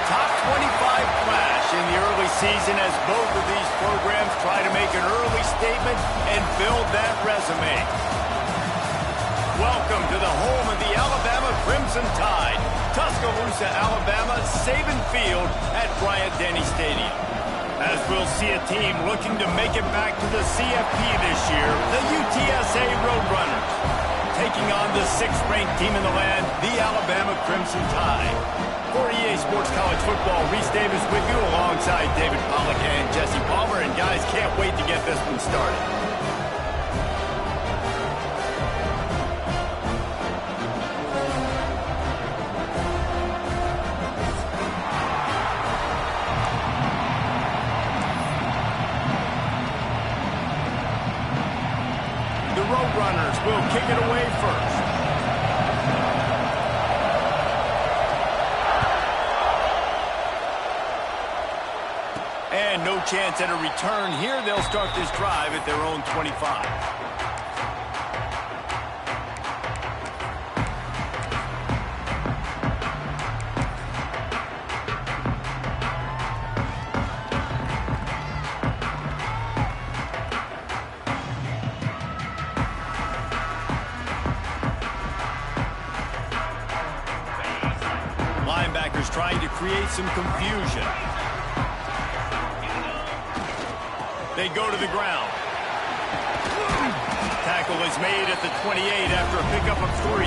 top 25 clash in the early season as both of these programs try to make an early statement and build that resume. Welcome to the home of the Alabama Crimson Tide, Tuscaloosa, Alabama, Saban Field at Bryant-Denny Stadium. As we'll see a team looking to make it back to the CFP this year, the UTSA Roadrunners, taking on the 6th-ranked team in the land, the Alabama Crimson Tide. For EA Sports College Football, Reese Davis with you alongside David Pollack and Jesse Palmer. And guys, can't wait to get this one started. The Roadrunners will kick it away first. And no chance at a return here. They'll start this drive at their own 25. Linebackers trying to create some confusion. They go to the ground. Tackle is made at the 28 after a pickup of 3.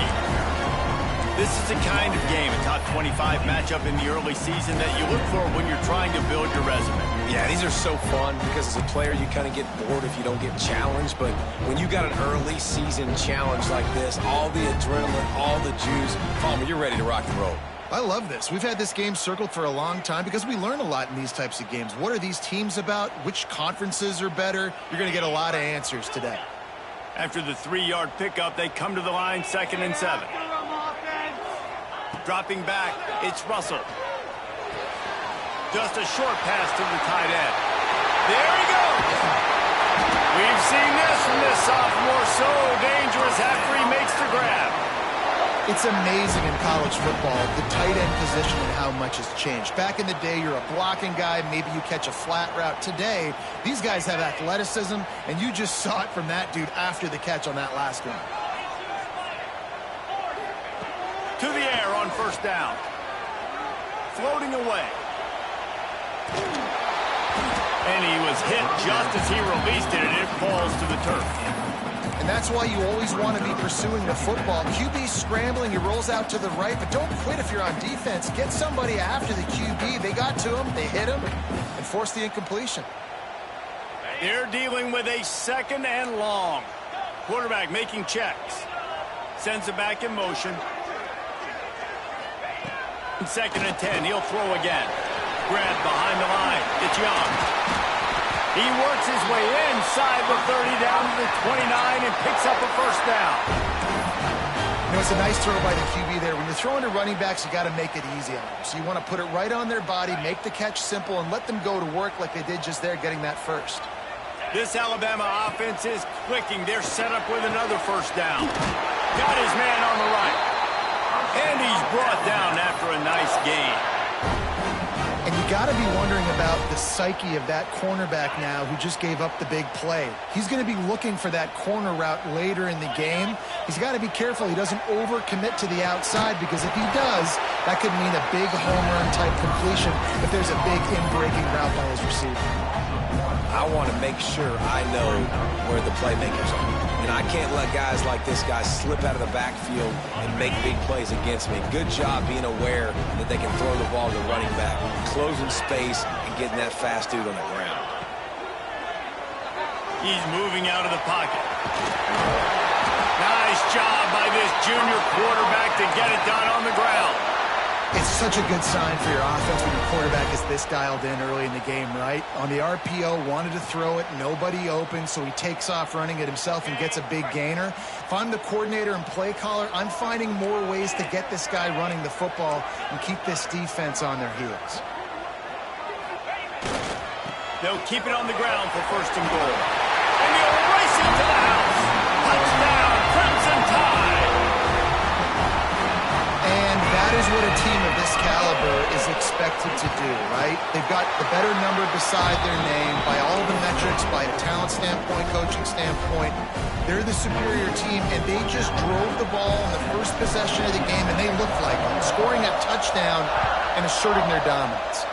This is the kind of game, a top 25 matchup in the early season that you look for when you're trying to build your resume. Yeah, these are so fun because as a player, you kind of get bored if you don't get challenged. But when you got an early season challenge like this, all the adrenaline, all the juice, Palmer, you're ready to rock and roll. I love this. We've had this game circled for a long time because we learn a lot in these types of games. What are these teams about? Which conferences are better? You're going to get a lot of answers today. After the 3-yard pickup, they come to the line, 2nd and 7. Dropping back, it's Russell. Just a short pass to the tight end. There he goes. We've seen this from this sophomore. So dangerous after he makes the grab. It's amazing in college football, the tight end position and how much has changed. Back in the day, you're a blocking guy, maybe you catch a flat route. Today, these guys have athleticism, and you just saw it from that dude after the catch on that last one. To the air on 1st down. Floating away. And he was hit just as he released it, and it falls to the turf. And that's why you always want to be pursuing the football. QB scrambling, he rolls out to the right, but don't quit if you're on defense. Get somebody after the QB. They got to him, they hit him, and forced the incompletion. They're dealing with a 2nd and long. Quarterback making checks. Sends it back in motion. 2nd and 10, he'll throw again. Grab behind the line, it's Young. He works his way inside the 30 down to the 29 and picks up a 1st down. You know, it's a nice throw by the QB there. When you're throwing to running backs, you got to make it easy on them. So you want to put it right on their body, make the catch simple, and let them go to work like they did just there, getting that 1st. This Alabama offense is clicking. They're set up with another 1st down. Got his man on the right. And he's brought down after a nice gain. And you got to be wondering about the psyche of that cornerback now who just gave up the big play. He's going to be looking for that corner route later in the game. He's got to be careful he doesn't overcommit to the outside, because if he does, that could mean a big home run type completion if there's a big in-breaking route by his receiver. I want to make sure I know where the playmakers are. And I can't let guys like this guy slip out of the backfield and make big plays against me. Good job being aware that they can throw the ball to the running back, closing space, and getting that fast dude on the ground. He's moving out of the pocket. Nice job by this junior quarterback to get it done on the ground. It's such a good sign for your offense when your quarterback is this dialed in early in the game, right? On the RPO, wanted to throw it, nobody open, so he takes off running it himself and gets a big gainer. If I'm the coordinator and play caller, I'm finding more ways to get this guy running the football and keep this defense on their heels. They'll keep it on the ground for 1st and goal. And he'll race into the house. Touchdown, Crimson Tide. And that That is what a team of this caliber is expected to do, right? They've got the better number beside their name by all the metrics, by a talent standpoint, coaching standpoint. They're the superior team, and they just drove the ball in the first possession of the game, and they looked like it, scoring a touchdown and asserting their dominance.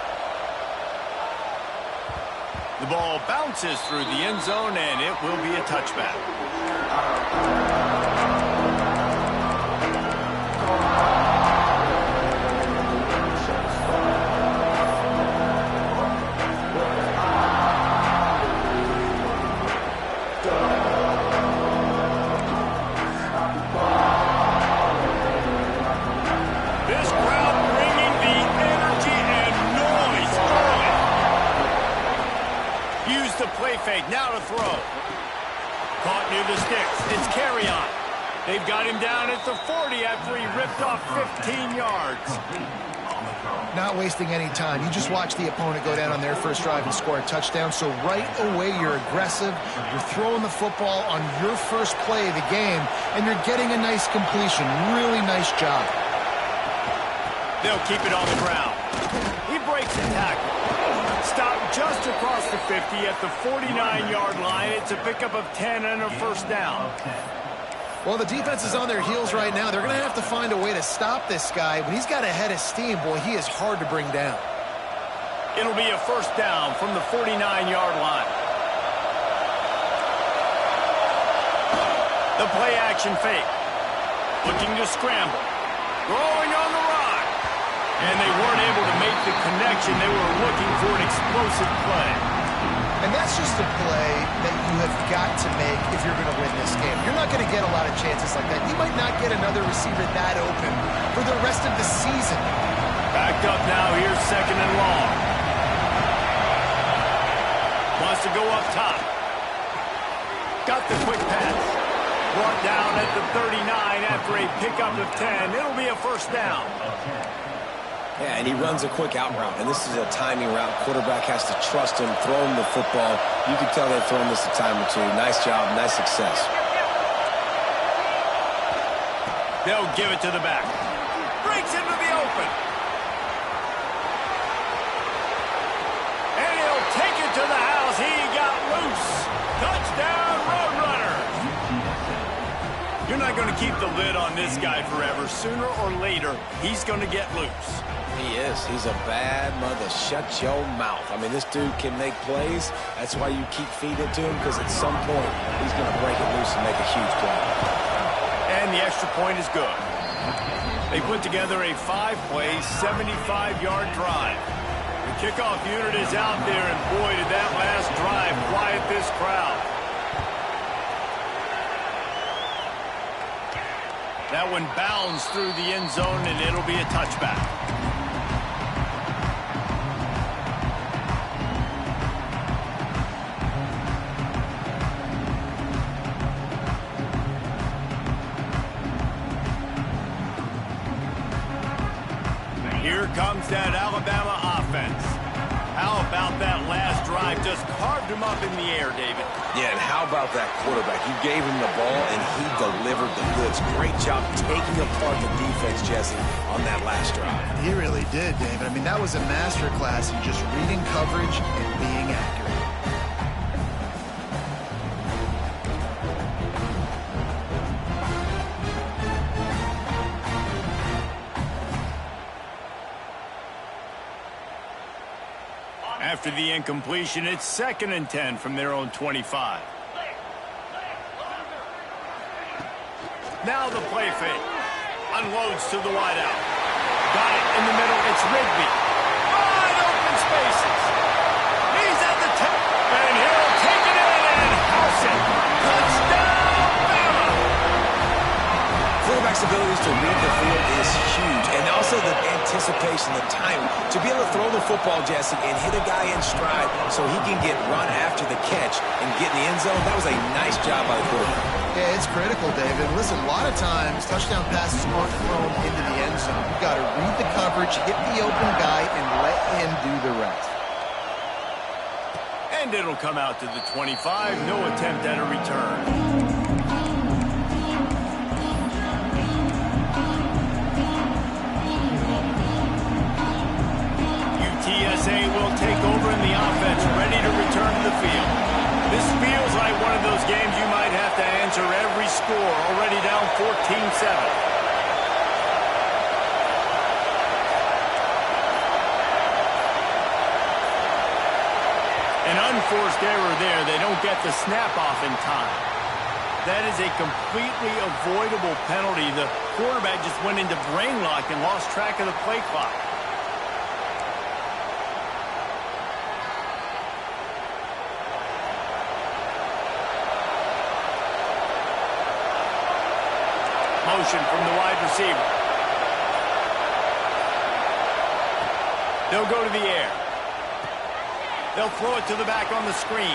The ball bounces through the end zone, and it will be a touchback. Fake, now to throw. Caught near the sticks. It's carry on. They've got him down at the 40 after he ripped off 15 yards. Not wasting any time. You just watch the opponent go down on their first drive and score a touchdown. So right away, you're aggressive. You're throwing the football on your first play of the game, and you're getting a nice completion. Really nice job. They'll keep it on the ground. He breaks the tackle. Stopped just across the 50 at the 49-yard line. It's a pickup of 10 and a first down. Well, the defense is on their heels right now. They're going to have to find a way to stop this guy. When he's got a head of steam, boy, he is hard to bring down. It'll be a first down from the 49-yard line. The play action fake. Looking to scramble. Throwing on the run. And they weren't able to make the connection. They were looking for an explosive play. And that's just a play that you have got to make if you're going to win this game. You're not going to get a lot of chances like that. You might not get another receiver that open for the rest of the season. Backed up now. Here's second and long. Wants to go up top. Got the quick pass. Brought down at the 39 after a pickup of 10. It'll be a first down. Yeah, and he runs a quick out route, and this is a timing route. Quarterback has to trust him, throw him the football. You can tell they've thrown this a time or two. Nice job, nice success. They'll give it to the back. Breaks into the open. And he'll take it to the house. He got loose. Touchdown, Roadrunner. You're not going to keep the lid on this guy forever. Sooner or later, he's going to get loose. He is. He's a bad mother. Shut your mouth. I mean, this dude can make plays. That's why you keep feeding it to him, because at some point, he's going to break it loose and make a huge play. And the extra point is good. They put together a 5-play, 75-yard drive. The kickoff unit is out there, and boy, did that last drive quiet this crowd. That one bounds through the end zone, and it'll be a touchback. Here comes that Alabama offense. How about that last drive? Just carved him up in the air, David. Yeah, and how about that quarterback? You gave him the ball, and he delivered the goods. Great job taking apart the defense, Jesse, on that last drive. He really did, David. I mean, that was a masterclass in just reading coverage and being accurate. After the incompletion, it's 2nd and 10 from their own 25. Now the play fake. Unloads to the wideout. Got it in the middle. It's Rigby. Wide open spaces. He's at the 10. And he'll take it in and house it. Touchdown, Bama! Quarterback's abilities to read the field is huge. And also the anticipation, the timing. To be able to throw the football, Jesse, and hit a guy in stride so he can get run after the catch and get in the end zone, that was a nice job by the quarterback. Yeah, it's critical, David. Listen, a lot of times touchdown passes aren't thrown into the end zone. You've got to read the coverage, hit the open guy, and let him do the rest. And it'll come out to the 25. No attempt at a return. UTSA will take over in the offense, ready to return to the field. This feels like one of those games you might have to answer every score, already down 14-7. An unforced error there. They don't get the snap off in time. That is a completely avoidable penalty. The quarterback just went into brain lock and lost track of the play clock. Motion from the wide receiver. They'll go to the air. They'll throw it to the back on the screen.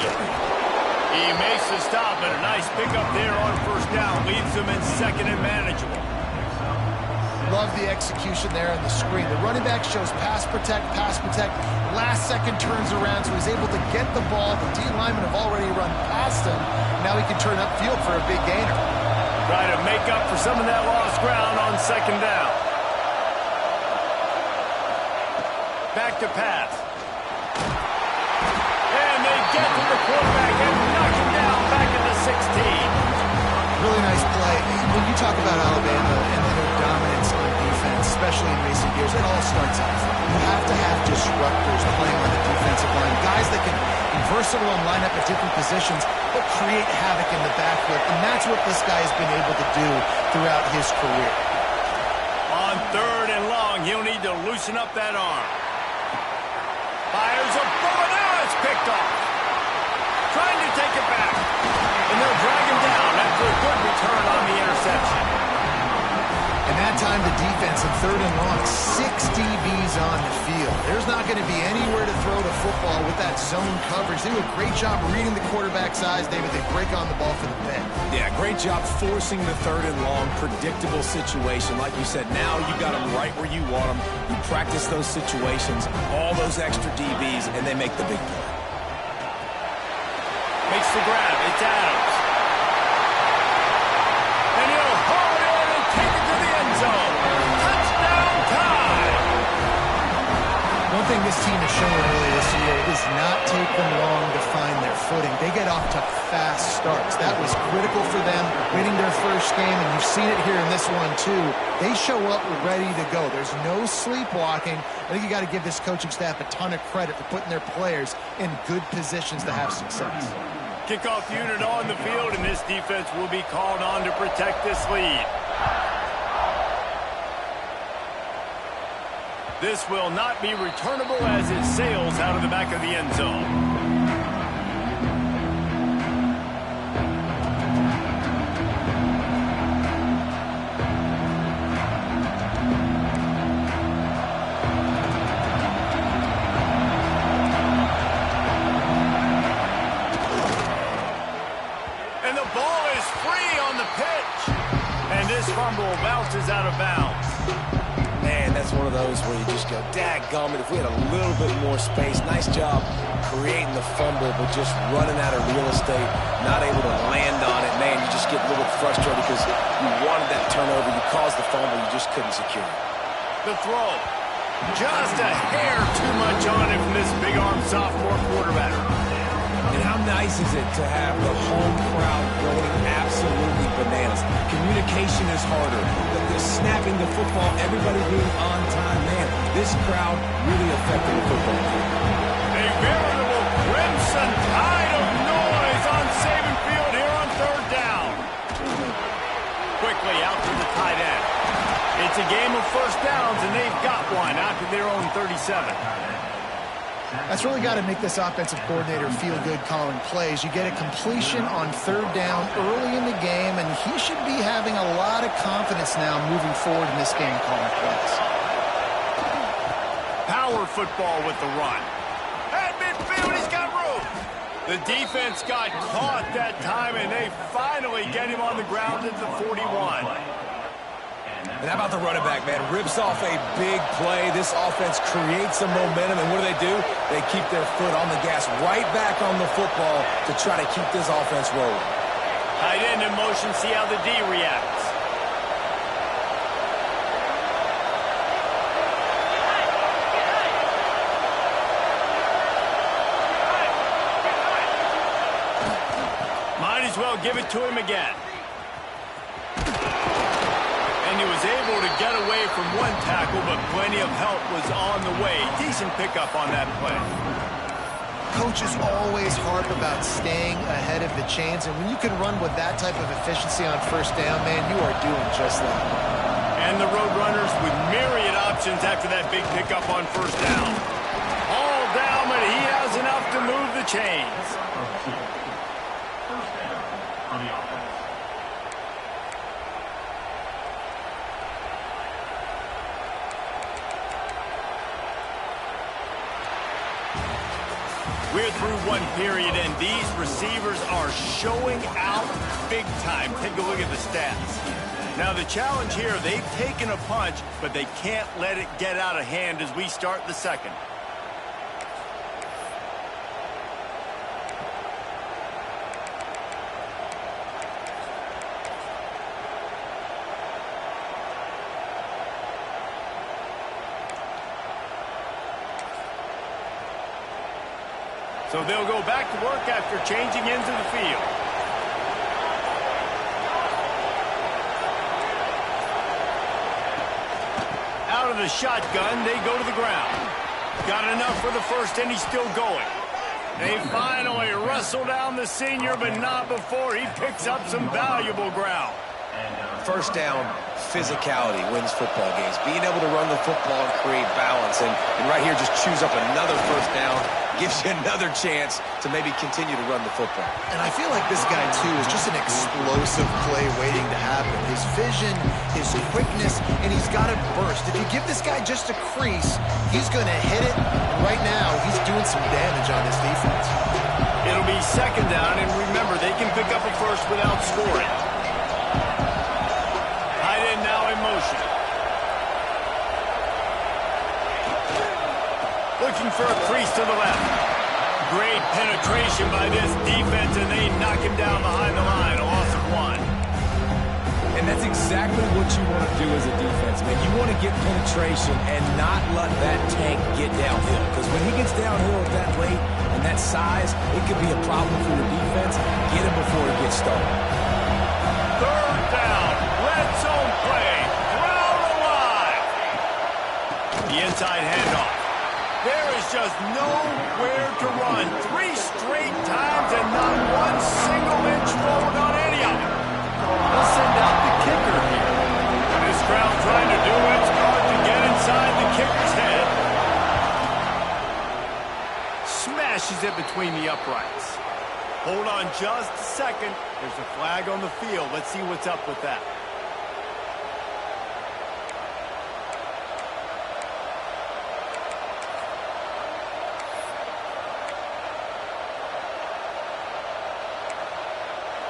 He makes the stop, and a nice pickup there on first down. Leaves them in second and manageable. Love the execution there on the screen. The running back shows pass protect. Last second turns around, so he's able to get the ball. The D linemen have already run past him. Now he can turn upfield for a big gainer. Try to make up for some of that lost ground on second down. Back to pass. And they get to the quarterback and knock him down back at the 16. Really nice play. When you talk about Alabama and their dominance on defense, especially in recent years, it all starts off. You have to have disruptors playing on the defensive line. Guys that can be versatile and line up at different positions, but create havoc in the backfield. And that's what this guy has been able to do throughout his career. On third and long, he'll need to loosen up that arm. Fires a bullet. Now it's picked off. Trying to take it back. And they'll drag him down after a good return on the interception. And that time the defense in third and long, 6 DBs on the field. There's not going to be anywhere to throw the football with that zone coverage. They do a great job reading the quarterback's eyes, David. They break on the ball for the pick. Yeah, great job forcing the third and long, predictable situation. Like you said, now you got them right where you want them. You practice those situations, all those extra DBs, and they make the big play. Makes the grab. It's Adams. And he'll haul it in and take it to the end zone. Touchdown time! One thing this team has shown early this year is not take them long to find their footing. They get off to fast starts. That was critical for them, winning their first game, and you've seen it here in this one too. They show up ready to go. There's no sleepwalking. I think you got to give this coaching staff a ton of credit for putting their players in good positions to have success. Kickoff unit on the field, and this defense will be called on to protect this lead. This will not be returnable as it sails out of the back of the end zone. And the ball is free on the pitch. And this fumble bounces out of bounds. Man, that's one of those where you just go, dadgummit, if we had a little bit more space. Nice job creating the fumble, but just running out of real estate, not able to land on it. Man, you just get a little bit frustrated because you wanted that turnover. You caused the fumble. You just couldn't secure it. The throw. Just a hair too much on it from this big-arm sophomore quarterback. And how nice is it to have the home crowd going absolutely bananas? Communication is harder. The snapping the football, everybody being on time. Man, this crowd really affected the football game. A veritable crimson tide of noise on Saban Field here on third down. Quickly out to the tight end. It's a game of first downs, and they've got one out to their own 37. That's really got to make this offensive coordinator feel good calling plays. You get a completion on third down early in the game, and he should be having a lot of confidence now moving forward in this game calling plays. Power football with the run. At midfield, he's got room. The defense got caught that time, and they finally get him on the ground at the 41. And how about the running back, man? Rips off a big play. This offense creates some momentum, and what do? They keep their foot on the gas, right back on the football to try to keep this offense rolling. Tight end in motion, see how the D reacts. as well give it to him again. And he was able to get away from one tackle, but plenty of help was on the way. Decent pickup on that play. Coaches always harp about staying ahead of the chains, and when you can run with that type of efficiency on first down, man, you are doing just that. And the Roadrunners with myriad options after that big pickup on first down. All down, but he has enough to move the chains. First down on the offense. We're through one period, and these receivers are showing out big time. Take a look at the stats. Now, the challenge here, they've taken a punch, but they can't let it get out of hand as we start the second. So they'll go back to work after changing into the field. Out of the shotgun, they go to the ground. Got enough for the first, and he's still going. They finally wrestle down the senior, but not before he picks up some valuable ground. First down, physicality wins football games. Being able to run the football and create balance. And right here, just choose up another first down. Gives you another chance to maybe continue to run the football. And I feel like this guy, too, is just an explosive play waiting to happen. His vision, his quickness, and he's got to burst. If you give this guy just a crease, he's going to hit it. And right now, he's doing some damage on this defense. It'll be second down, and remember, they can pick up a first without scoring. Tight end now in motion. Looking for a crease to the left. Great penetration by this defense, and they knock him down behind the line. A loss of 1. And that's exactly what you want to do as a defense, man. You want to get penetration and not let that tank get downhill. Because when he gets downhill at that rate and that size, it could be a problem for your defense. Get him before he gets started. Third down. Red zone play. Crowd alive. The inside handoff. There is just nowhere to run. 3 straight times and not one single inch forward on any of them. They'll send out the kicker here. This crowd trying to do its part to get inside the kicker's head. Smashes it between the uprights. Hold on just a second. There's a flag on the field. Let's see what's up with that.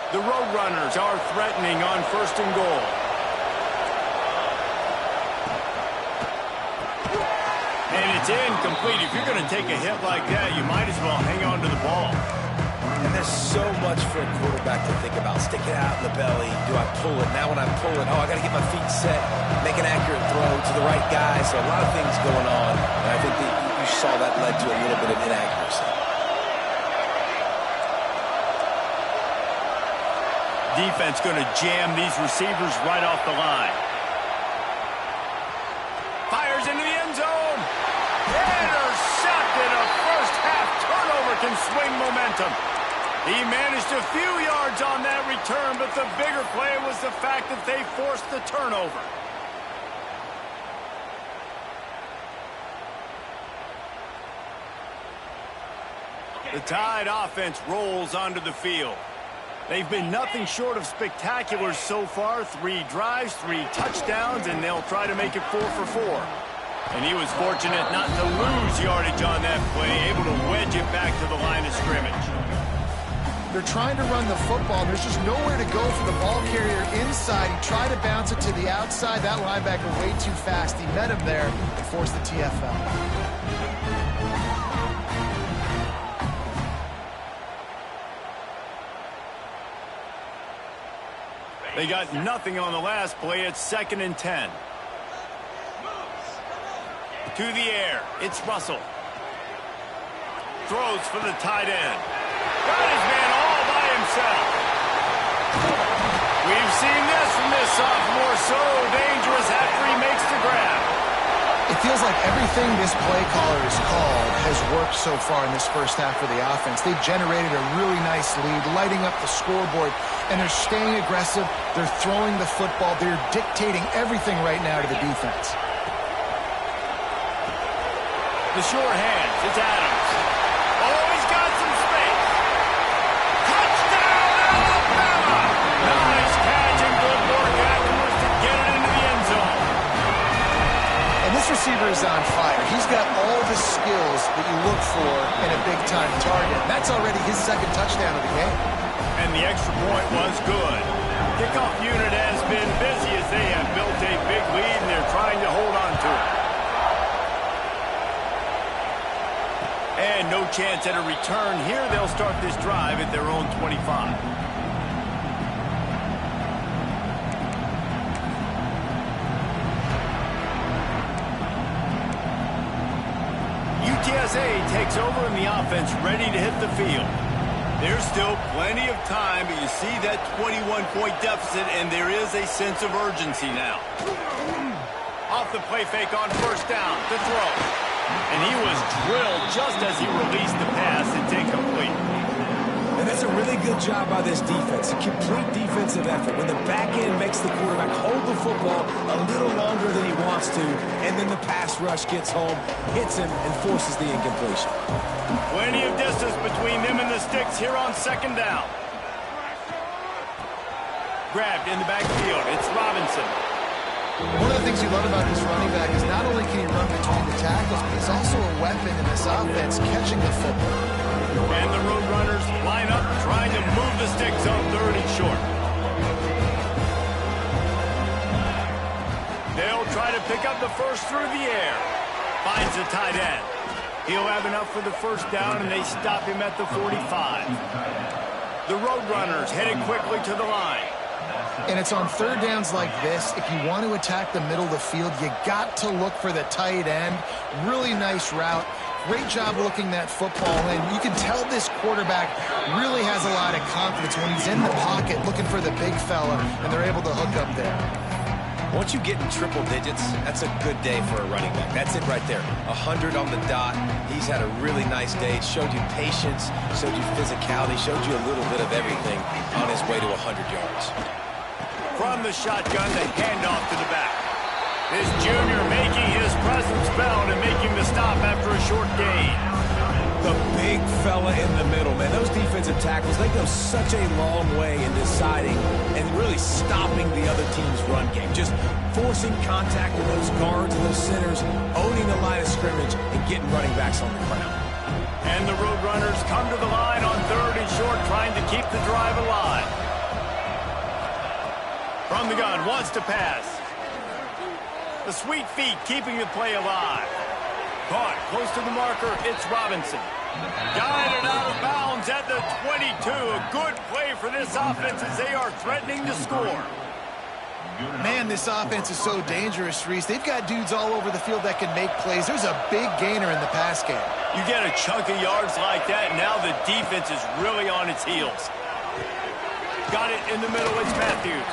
The Roadrunners are threatening on first and goal. And it's incomplete. If you're going to take a hit like that, you might as well hang on to the ball. And there's so much for a quarterback to think about. Stick it out in the belly. Do I pull it? Now when I pull it, I got to get my feet set, make an accurate throw to the right guy. So a lot of things going on. And I think that you saw that led to a little bit of inaccuracy. Defense going to jam these receivers right off the line. Fires into the end zone. Intercepted. A first-half turnover can swing momentum. He managed a few yards on that return, but the bigger play was the fact that they forced the turnover. The Tide offense rolls onto the field. They've been nothing short of spectacular so far. 3 drives, 3 touchdowns, and they'll try to make it 4 for 4. And he was fortunate not to lose yardage on that play, able to wedge it back to the line of scrimmage. They're trying to run the football. There's just nowhere to go for the ball carrier inside. He tried to bounce it to the outside. That linebacker way too fast. He met him there and forced the TFL. They got nothing on the last play. It's 2nd and 10. To the air. It's Russell. Throws for the tight end. Got his man all by himself. sophomore so dangerous after he makes the grab. It feels like everything this play caller has called has worked so far in this first half for the offense. They've generated a really nice lead, lighting up the scoreboard, and they're staying aggressive. They're throwing the football. They're dictating everything right now to the defense. The short hands, it's Adams. Oh, he's got some space. Touchdown, Alabama! Nice catch and good work afterwards to get it into the end zone. And this receiver is on fire. He's got all the skills that you look for in a big-time target. That's already his second touchdown of the game. And the extra point was good. Kickoff unit has been busy as they have built a big lead, and they're trying to hold on to it. And no chance at a return here. They'll start this drive at their own 25. UTSA takes over in the offense, ready to hit the field. There's still plenty of time, but you see that 21-point deficit, and there is a sense of urgency now. Off the play fake on first down, to throw. And he was drilled just as he released the pass. It's incomplete. And that's a really good job by this defense. A complete defensive effort. When the back end makes the quarterback hold the football a little longer than he wants to, and then the pass rush gets home, hits him, and forces the incompletion. Plenty of distance between them and the sticks here on second down. Grabbed in the backfield. It's Robinson. One of the things you love about this running back is not only can he run between the tackles, but he's also a weapon in this offense, catching the football. And the road runners line up, trying to move the sticks on third and short. They'll try to pick up the first through the air. Finds the tight end. He'll have enough for the first down, and they stop him at the 45. The road runners headed quickly to the line. And it's on third downs like this. If you want to attack the middle of the field, you got to look for the tight end. Really nice route. Great job looking that football in. You can tell this quarterback really has a lot of confidence when he's in the pocket looking for the big fella, and they're able to hook up there. Once you get in triple digits, that's a good day for a running back. That's it right there. 100 on the dot. He's had a really nice day. It showed you patience, showed you physicality, showed you a little bit of everything on his way to 100 yards. From the shotgun, the handoff to the back. This junior making his presence felt and making the stop after a short gain. The big fella in the middle, man. Those defensive tackles, they go such a long way in deciding and really stopping the other team's run game. Just forcing contact with those guards and those centers, owning the line of scrimmage, and getting running backs on the ground. And the road runners come to the line on third and short, trying to keep the drive alive. From the gun, wants to pass. The sweet feet keeping the play alive. Caught close to the marker, it's Robinson. Guided out of bounds at the 22. A good play for this offense as they are threatening to score. Man, this offense is so dangerous, Reese. They've got dudes all over the field that can make plays. There's a big gainer in the pass game. You get a chunk of yards like that, and now the defense is really on its heels. Got it in the middle, it's Matthews.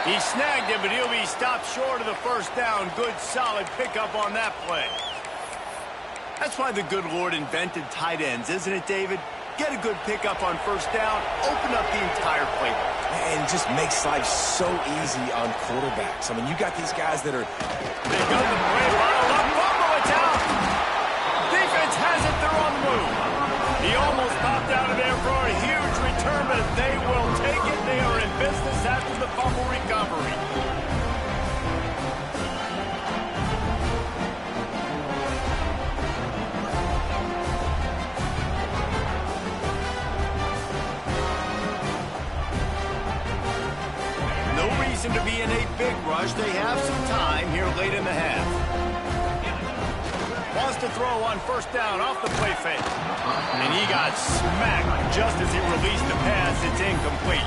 He snagged it, but he'll be stopped short of the first down. Good, solid pickup on that play. That's why the good Lord invented tight ends, isn't it, David? Get a good pickup on first down, open up the entire playbook. And it just makes life so easy on quarterbacks. I mean, you got these guys that are... They got the play, bottle up, fumble, it's out. Defense has it, they're on the move. He almost popped out of there for a huge return, but they will take it. They are in business after the fumble recovery. No reason to be in a big rush. They have some time here late in the half. Wants to throw on first down off the play fake. And he got smacked just as he released the pass. It's incomplete.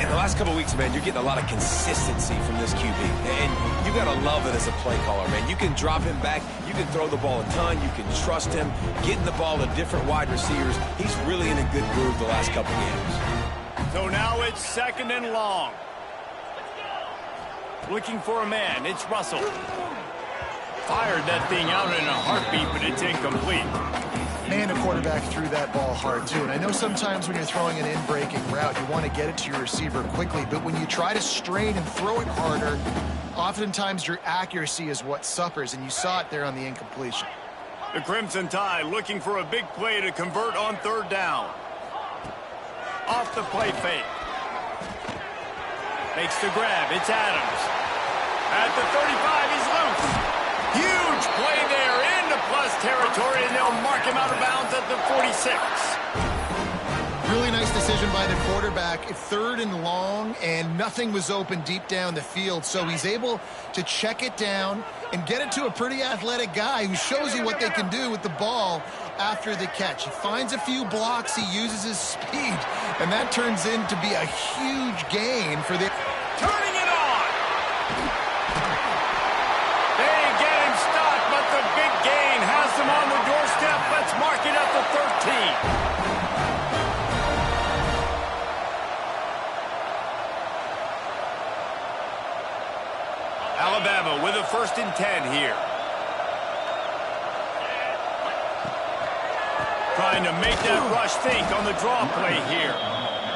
In the last couple of weeks, man, you're getting a lot of consistency from this QB. And you got to love it as a play caller, man. You can drop him back. You can throw the ball a ton. You can trust him. Getting the ball to different wide receivers. He's really in a good groove the last couple of games. So now it's second and long. Looking for a man. It's Russell. Fired that thing out in a heartbeat, but it's incomplete. Man, the quarterback threw that ball hard, too. And I know sometimes when you're throwing an in-breaking route, you want to get it to your receiver quickly. But when you try to strain and throw it harder, oftentimes your accuracy is what suffers. And you saw it there on the incompletion. The Crimson Tide looking for a big play to convert on third down. Off the play fake. Makes the grab. It's Adams. At the 35, he's loose. Huge play there into plus territory, and they'll mark him out of bounds at the 46. Really nice decision by the quarterback. Third and long, and nothing was open deep down the field, so he's able to check it down and get it to a pretty athletic guy who shows you what they can do with the ball after the catch. He finds a few blocks, he uses his speed, and that turns into be a huge gain for the... Turning it on! They get him stopped, but the big gain has them on the doorstep. Let's mark it at the 13. Alabama with a 1st and 10 here. Trying to make that rush think on the draw play here.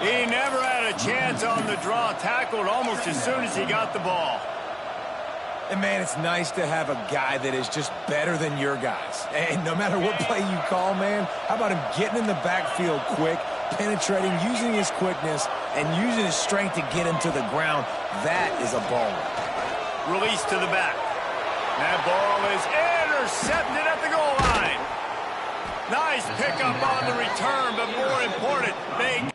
He never had a chance on the draw. Tackled almost as soon as he got the ball. And, man, it's nice to have a guy that is just better than your guys. And no matter what play you call, man, how about him getting in the backfield quick, penetrating, using his quickness, and using his strength to get him to the ground? That is a baller. Release to the back. That ball is intercepted at the goal line. Nice pickup on the return, but more important, they...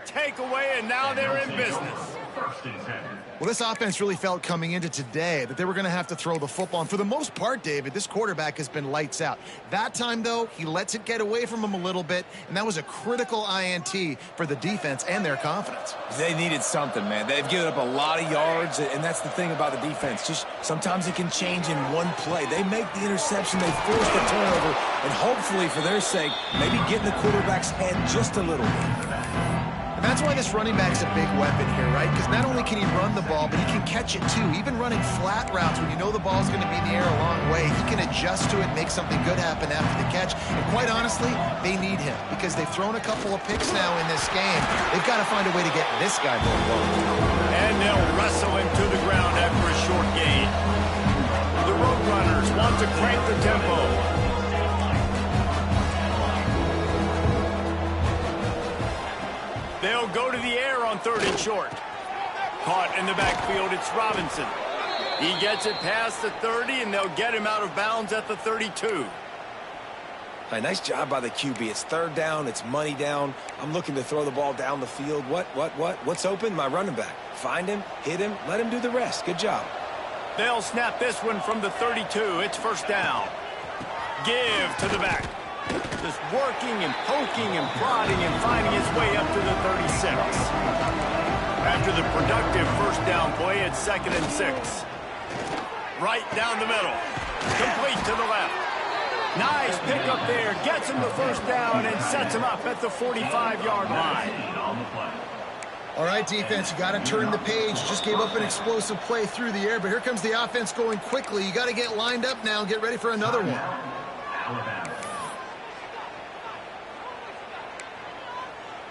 Takeaway, and now they're in business. Well, this offense really felt coming into today that they were going to have to throw the football. And for the most part, David, this quarterback has been lights out. That time, though, he lets it get away from him a little bit, and that was a critical INT for the defense and their confidence. They needed something, man. They've given up a lot of yards, and that's the thing about the defense. Just sometimes it can change in one play. They make the interception, they force the turnover, and hopefully, for their sake, maybe get in the quarterback's head just a little bit. That's why this running back's a big weapon here, right? Because not only can he run the ball, but he can catch it too. Even running flat routes when you know the ball's going to be in the air a long way, he can adjust to it, make something good happen after the catch. And quite honestly, they need him because they've thrown a couple of picks now in this game. They've got to find a way to get this guy more involved. And they'll wrestle him to the ground after a short gain. The Roadrunners want to crank the tempo. They'll go to the air on 3rd and short. Caught in the backfield, it's Robinson. He gets it past the 30, and they'll get him out of bounds at the 32. Hey, nice job by the QB. It's 3rd down, it's money down. I'm looking to throw the ball down the field. What's open? My running back. Find him, hit him, let him do the rest. Good job. They'll snap this one from the 32. It's 1st down. Give to the back. Just working and poking and prodding and finding his way up to the 36. After the productive 1st down play, it's 2nd and 6. Right down the middle. Complete to the left. Nice pickup there. Gets him the 1st down and sets him up at the 45-yard line. All right, defense, you got to turn the page. Just gave up an explosive play through the air, but here comes the offense going quickly. You got to get lined up now and get ready for another one.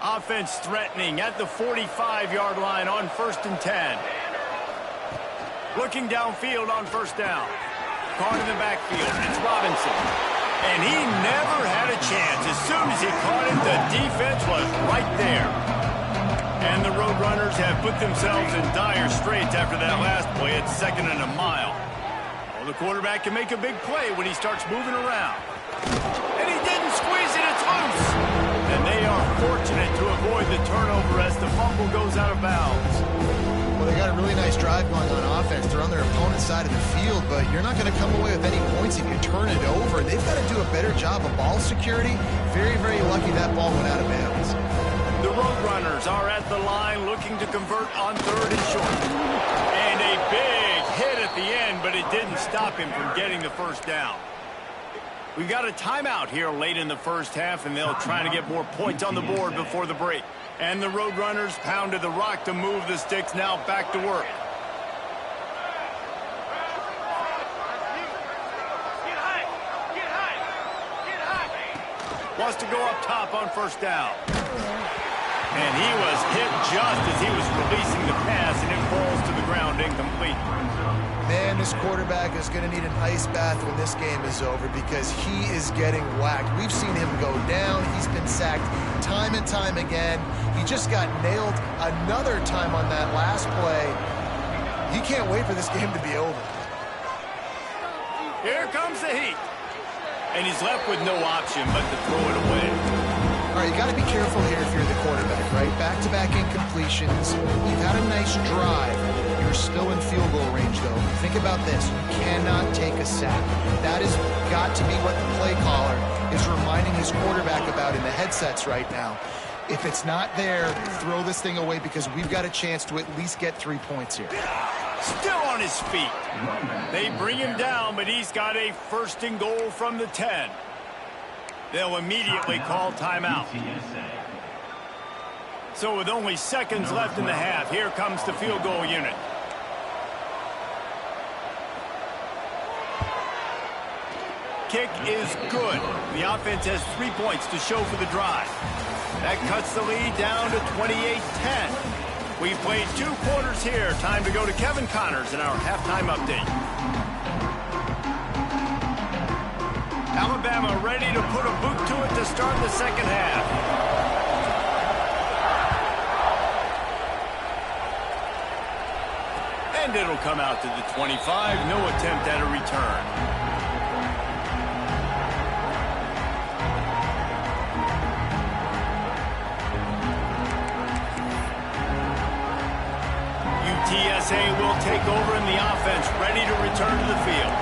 Offense threatening at the 45-yard line on 1st and 10. Looking downfield on first down. Caught in the backfield. It's Robinson. And he never had a chance. As soon as he caught it, the defense was right there. And the Roadrunners have put themselves in dire straits after that last play at 2nd and a mile. Well, the quarterback can make a big play when he starts moving around. And he didn't squeeze it. It's loose. And they are fortunate to avoid the turnover as the fumble goes out of bounds. Well, they got a really nice drive going on offense. They're on their opponent's side of the field, but you're not going to come away with any points if you turn it over. They've got to do a better job of ball security. Very, very lucky that ball went out of bounds. The Roadrunners are at the line looking to convert on 3rd and short. And a big hit at the end, but it didn't stop him from getting the first down. We've got a timeout here late in the first half, and they'll try to get more points on the board before the break. And the Roadrunners pounded the rock to move the sticks, now back to work. Wants to go up top on first down. And he was hit just as he was releasing the pass, and it falls to the ground incomplete. Man, this quarterback is going to need an ice bath when this game is over because he is getting whacked. We've seen him go down. He's been sacked time and time again. He just got nailed another time on that last play. He can't wait for this game to be over. Here comes the heat. And he's left with no option but to throw it away. All right, you got to be careful here if you're the quarterback, right? Back-to-back incompletions. You've had a nice drive. You're still in field goal range, though. Think about this. You cannot take a sack. That has got to be what the play caller is reminding his quarterback about in the headsets right now. If it's not there, throw this thing away because we've got a chance to at least get 3 points here. Still on his feet. They bring him down, but he's got a 1st and goal from the 10. They'll immediately call timeout. So with only seconds left in the half, here comes the field goal unit. Kick is good. The offense has 3 points to show for the drive. That cuts the lead down to 28-10. We've played 2 quarters here. Time to go to Kevin Connors in our halftime update. Alabama ready to put a boot to it to start the second half. And it'll come out to the 25. No attempt at a return. UTSA will take over in the offense, ready to return to the field.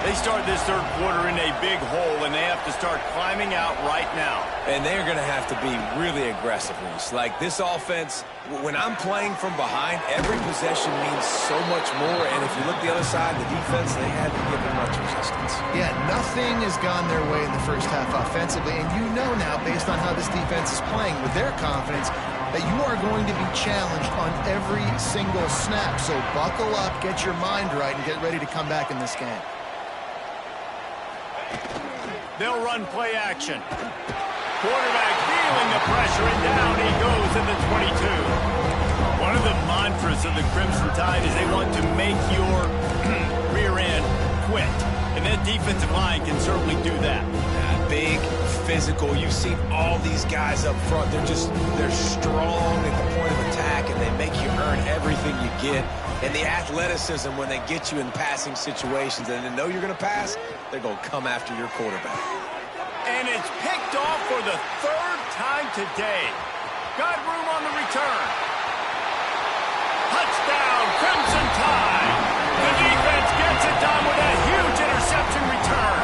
They start this 3rd quarter in a big hole, and they have to start climbing out right now. And they're going to have to be really aggressive, Reese. Like this offense, when I'm playing from behind, every possession means so much more. And if you look the other side, the defense, they haven't given much resistance. Yeah, nothing has gone their way in the first half offensively. And you know now, based on how this defense is playing with their confidence, that you are going to be challenged on every single snap. So buckle up, get your mind right, and get ready to come back in this game. They'll run play action. Quarterback feeling the pressure, and down he goes at the 22. One of the mantras of the Crimson Tide is they want to make your rear end quit. And that defensive line can certainly do that. Big, physical. You've seen all these guys up front. They're strong at the point of attack, and they make you earn everything you get. And the athleticism when they get you in passing situations and they know you're going to pass, they're going to come after your quarterback. And it's picked off for the 3rd time today. Got room on the return. Touchdown, Crimson Tide. The defense gets it done with a huge interception return.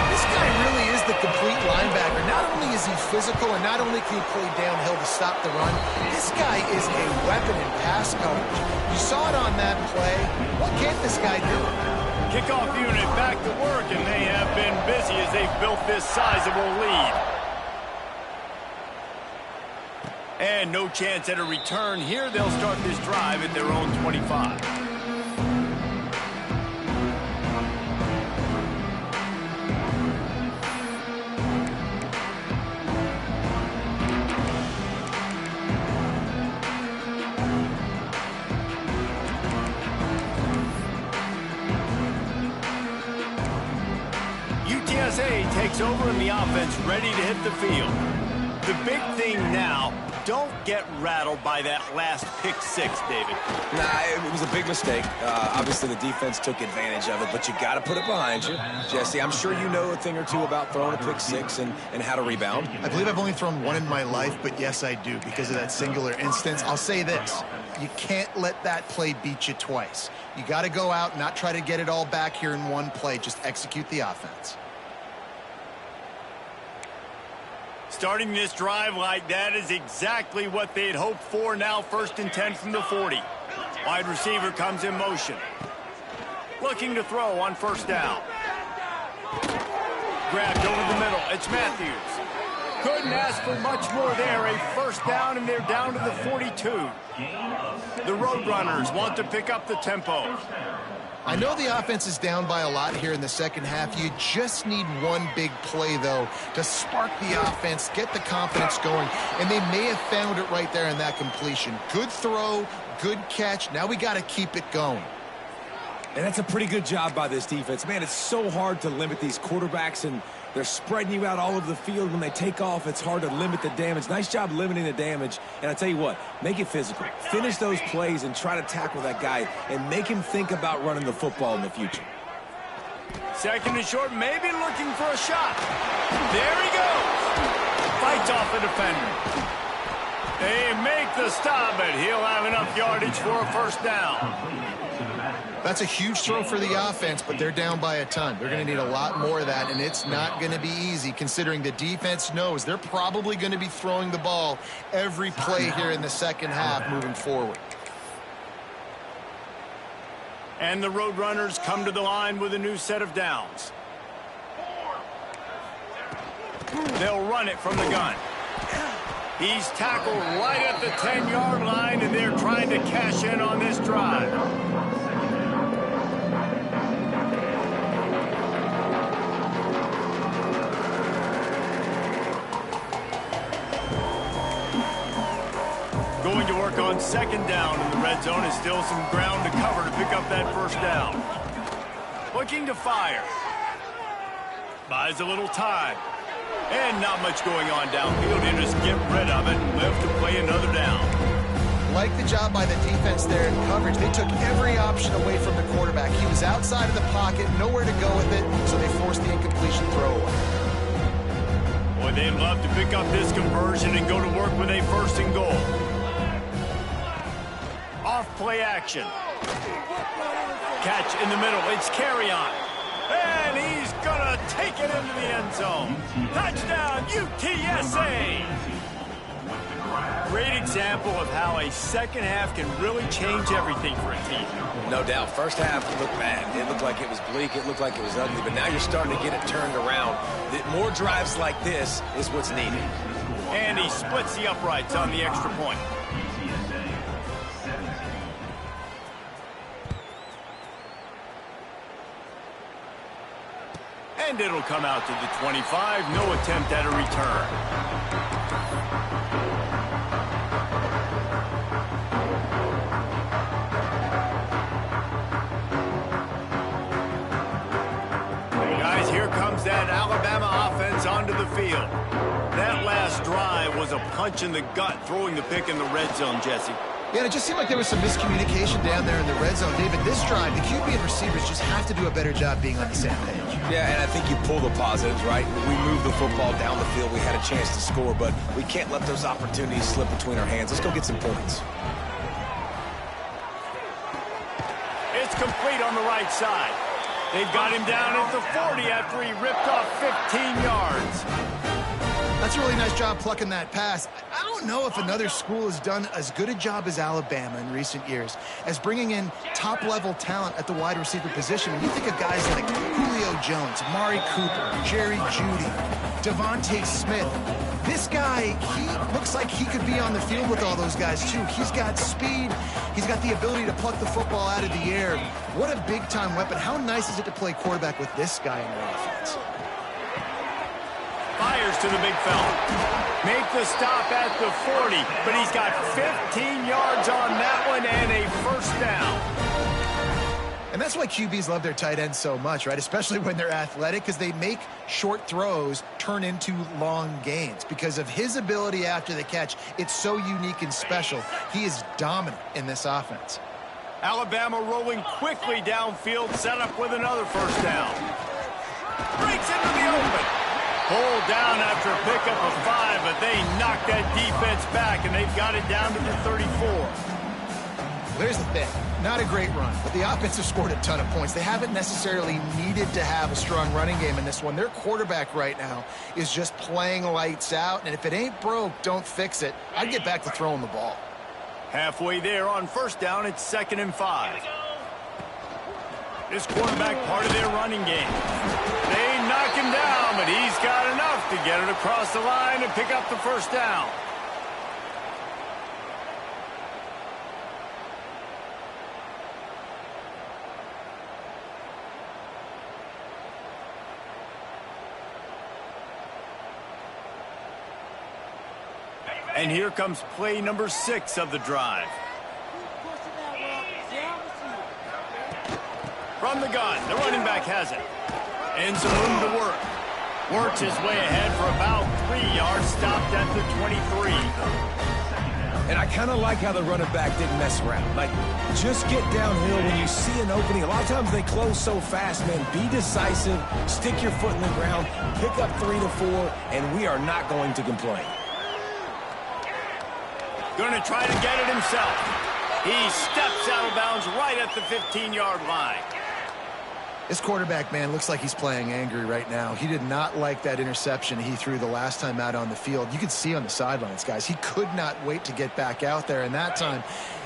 This guy really is the complete linebacker. Not only is he physical and not only can he play downhill to stop the run, this guy is a weapon in pass coverage. You saw it on that play. What can't this guy do? Kickoff unit back to work, and they have been busy as they've built this sizable lead. And no chance at a return here. They'll start this drive at their own 25. over and the offense ready to hit the field. The big thing now, don't get rattled by that last pick six, David. Nah, it was a big mistake. Obviously, the defense took advantage of it, but you got to put it behind you. Jesse, I'm sure you know a thing or two about throwing a pick six and how to rebound. I believe I've only thrown one in my life, but yes, I do because of that singular instance. I'll say this. You can't let that play beat you twice. You got to go out and not try to get it all back here in one play. Just execute the offense. Starting this drive like that is exactly what they had hoped for. Now 1st and 10 from the 40. Wide receiver comes in motion. Looking to throw on 1st down. Grabbed over the middle. It's Matthews. Couldn't ask for much more there. A 1st down, and they're down to the 42. The Roadrunners want to pick up the tempo. I know the offense is down by a lot here in the second half. You just need one big play, though, to spark the offense, get the confidence going, and they may have found it right there in that completion. Good throw, good catch. Now we got to keep it going. And that's a pretty good job by this defense. Man, it's so hard to limit these quarterbacks, and they're spreading you out all over the field. When they take off, it's hard to limit the damage. Nice job limiting the damage. And I tell you what, make it physical. Finish those plays and try to tackle that guy and make him think about running the football in the future. 2nd and short, maybe looking for a shot. There he goes. Fights off the defender. They make the stop, but he'll have enough yardage for a 1st down. That's a huge throw for the offense, but they're down by a ton. They're going to need a lot more of that, and it's not going to be easy considering the defense knows they're probably going to be throwing the ball every play here in the second half moving forward. And the Roadrunners come to the line with a new set of downs. They'll run it from the gun. He's tackled right at the 10-yard line, and they're trying to cash in on this drive. Going to work on 2nd down in the red zone. Is still some ground to cover to pick up that 1st down. Looking to fire. Buys a little time. And not much going on downfield. He'll just get rid of it and live to play another down. Like the job by the defense there in coverage. They took every option away from the quarterback. He was outside of the pocket, nowhere to go with it, so they forced the incompletion throwaway. Boy, they'd love to pick up this conversion and go to work with a 1st and goal. Off play action. Catch in the middle. It's Carry-On. And he's going to take it into the end zone. Touchdown, UTSA. Great example of how a second half can really change everything for a team. No doubt. 1st half looked bad. It looked like it was bleak. It looked like it was ugly. But now you're starting to get it turned around. More drives like this is what's needed. And he splits the uprights on the extra point. And it'll come out to the 25. No attempt at a return. Guys, here comes that Alabama offense onto the field. That last drive was a punch in the gut, throwing the pick in the red zone, Jesse. Yeah, it just seemed like there was some miscommunication down there in the red zone. David, this drive, the QB and receivers just have to do a better job being on the same page. Yeah, and I think you pull the positives, right? We moved the football down the field. We had a chance to score, but we can't let those opportunities slip between our hands. Let's go get some points. It's complete on the right side. They've got him down at the 40 after he ripped off 15 yards. That's a really nice job plucking that pass. I don't know if another school has done as good a job as Alabama in recent years as bringing in top-level talent at the wide receiver position. When you think of guys like Julio Jones, Amari Cooper, Jerry Jeudy, Devontae Smith, this guy, he looks like he could be on the field with all those guys, too. He's got speed. He's got the ability to pluck the football out of the air. What a big-time weapon. How nice is it to play quarterback with this guy in your offense? Fires to the big fella. Make the stop at the 40, but he's got 15 yards on that one and a 1st down. And that's why QBs love their tight ends so much, right? Especially when they're athletic, because they make short throws turn into long gains. Because of his ability after the catch, it's so unique and special. He is dominant in this offense. Alabama rolling quickly downfield, set up with another first down. Breaks into the open. Pulled down after a pickup of 5, but they knocked that defense back, and they've got it down to the 34. Here's the thing. Not a great run, but the offense has scored a ton of points. They haven't necessarily needed to have a strong running game in this one. Their quarterback right now is just playing lights out, and if it ain't broke, don't fix it. I'd get back to throwing the ball. Halfway there on first down, it's 2nd and 5. This quarterback part of their running game. They knock him down, but he's got enough to get it across the line and pick up the first down. And here comes play number 6 of the drive. From the gun, the running back has it. And some room to work. Works his way ahead for about 3 yards, stopped at the 23. And I kind of like how the running back didn't mess around. Like, just get downhill when you see an opening. A lot of times they close so fast, man. Be decisive, stick your foot in the ground, pick up 3 to 4, and we are not going to complain. Going to try to get it himself. He steps out of bounds right at the 15-yard line. This quarterback, man, looks like he's playing angry right now. He did not like that interception he threw the last time out on the field. You could see on the sidelines, guys, he could not wait to get back out there. And that time,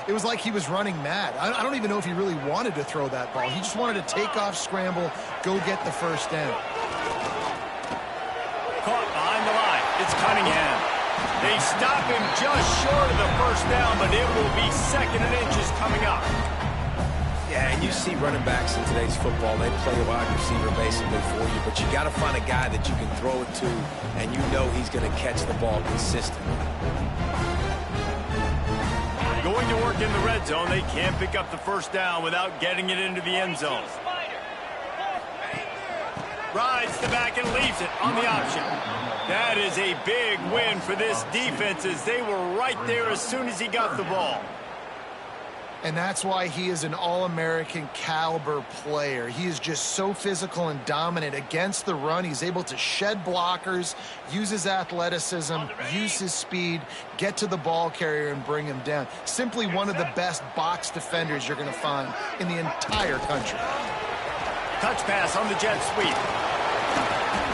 it was like he was running mad. I don't even know if he really wanted to throw that ball. He just wanted to take off, scramble, go get the first down. Caught behind the line. It's Cunningham. They stop him just short of the first down, but it will be 2nd and inches coming up. Yeah, and you see running backs in today's football, they play a wide receiver basically for you, but you got to find a guy that you can throw it to, and you know he's going to catch the ball consistently. Going to work in the red zone, they can't pick up the first down without getting it into the end zone. Rides the back and leaves it on the option. That is a big win for this defense as they were right there as soon as he got the ball. And that's why he is an All-American caliber player. He is just so physical and dominant against the run. He's able to shed blockers, use his athleticism, use his speed, get to the ball carrier and bring him down. Simply one of the best box defenders you're going to find in the entire country. Touch pass on the jet sweep.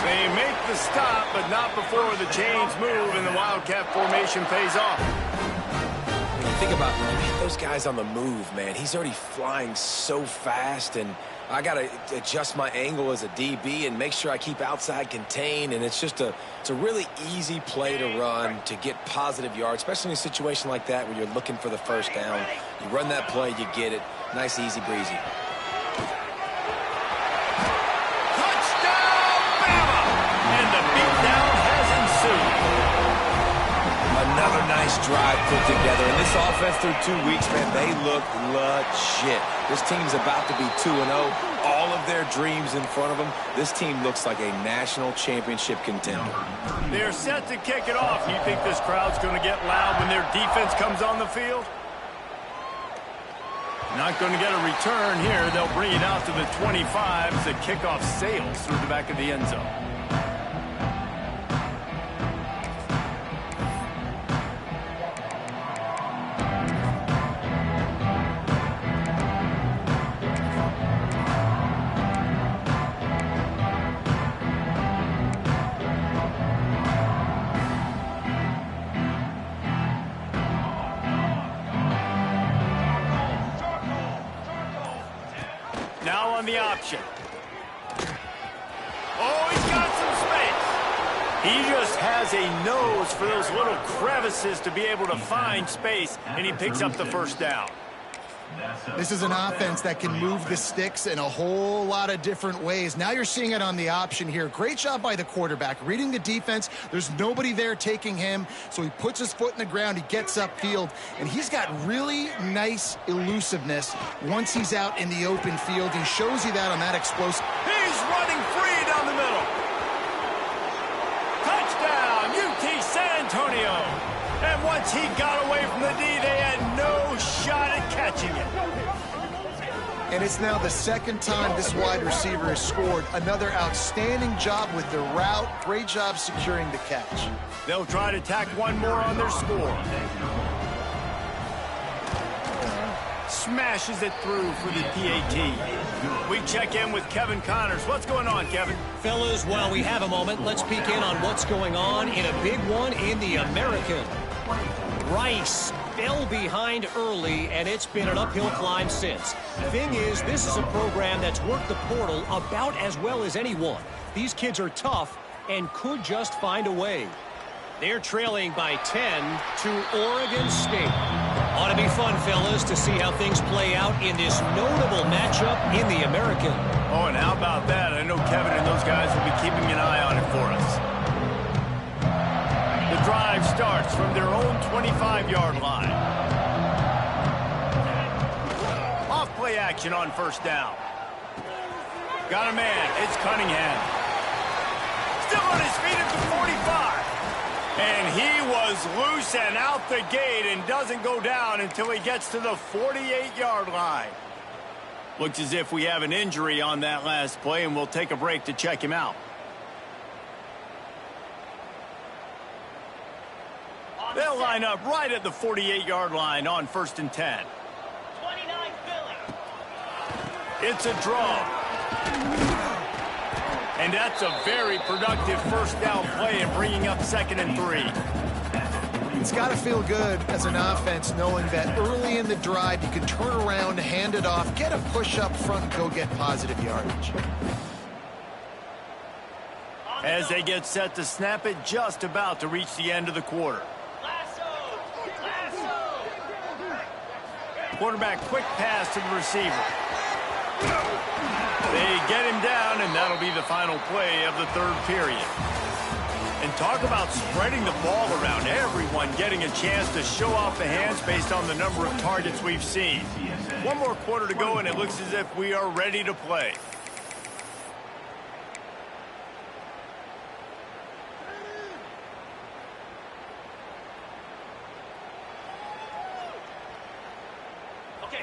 They make the stop, but not before the chains move and the Wildcat formation pays off. When you think about those guys on the move, man, he's already flying so fast, and I got to adjust my angle as a DB and make sure I keep outside contained, and it's a really easy play to run to get positive yards, especially in a situation like that where you're looking for the first down. You run that play, you get it. Nice, easy breezy. Another nice drive put together. And this offense through 2 weeks, man, they look legit. This team's about to be 2-0. All of their dreams in front of them. This team looks like a national championship contender. They're set to kick it off. You think this crowd's going to get loud when their defense comes on the field? Not going to get a return here. They'll bring it out to the 25 as the kickoff sails through the back of the end zone. Now on the option. Oh, he's got some space. He just has a nose for those little crevices to be able to find space, and he picks up the first down. This is an offense that can move the sticks in a whole lot of different ways. Now you're seeing it on the option here. Great job by the quarterback. Reading the defense, there's nobody there taking him, so he puts his foot in the ground, he gets upfield, and he's got really nice elusiveness once he's out in the open field. He shows you that on that explosive. He's running free down the middle. Touchdown, UT San Antonio. And once he got away from the D, they had no shot at catching it. And it's now the second time this wide receiver has scored. Another outstanding job with the route. Great job securing the catch. They'll try to tack one more on their score. Smashes it through for the PAT. We check in with Kevin Connors. What's going on, Kevin? Fellas, while we have a moment, let's peek in on what's going on in a big one in the American. Rice fell behind early, and it's been an uphill climb since. Thing is, this is a program that's worked the portal about as well as anyone. These kids are tough and could just find a way. They're trailing by 10 to Oregon State. Ought to be fun, fellas, to see how things play out in this notable matchup in the American. Oh, and how about that? I know Kevin and those guys will be keeping an eye on it for us. The drive starts from their own 25-yard line. Off play action on first down. Got a man. It's Cunningham. Still on his feet at the 45. And he was loose and out the gate and doesn't go down until he gets to the 48-yard line. Looks as if we have an injury on that last play, and we'll take a break to check him out. They'll line up right at the 48-yard line on 1st and 10. 29 Philly. It's a draw. And that's a very productive first down play and bringing up 2nd and 3. It's got to feel good as an offense knowing that early in the drive you can turn around, hand it off, get a push up front, and go get positive yardage. As they get set to snap it, just about to reach the end of the quarter. Quarterback quick pass to the receiver. They get him down, and that'll be the final play of the 3rd period. And talk about spreading the ball around. Everyone getting a chance to show off the hands based on the number of targets we've seen. One more quarter to go, and it looks as if we are ready to play.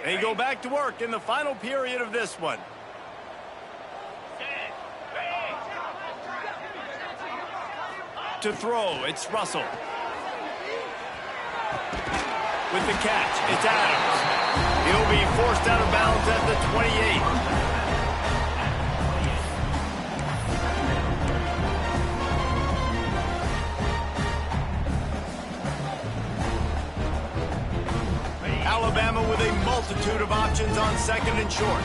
They go back to work in the final period of this one. To throw, it's Russell. With the catch, it's Adams. He'll be forced out of bounds at the 28. Alabama with a multitude of options on 2nd and short.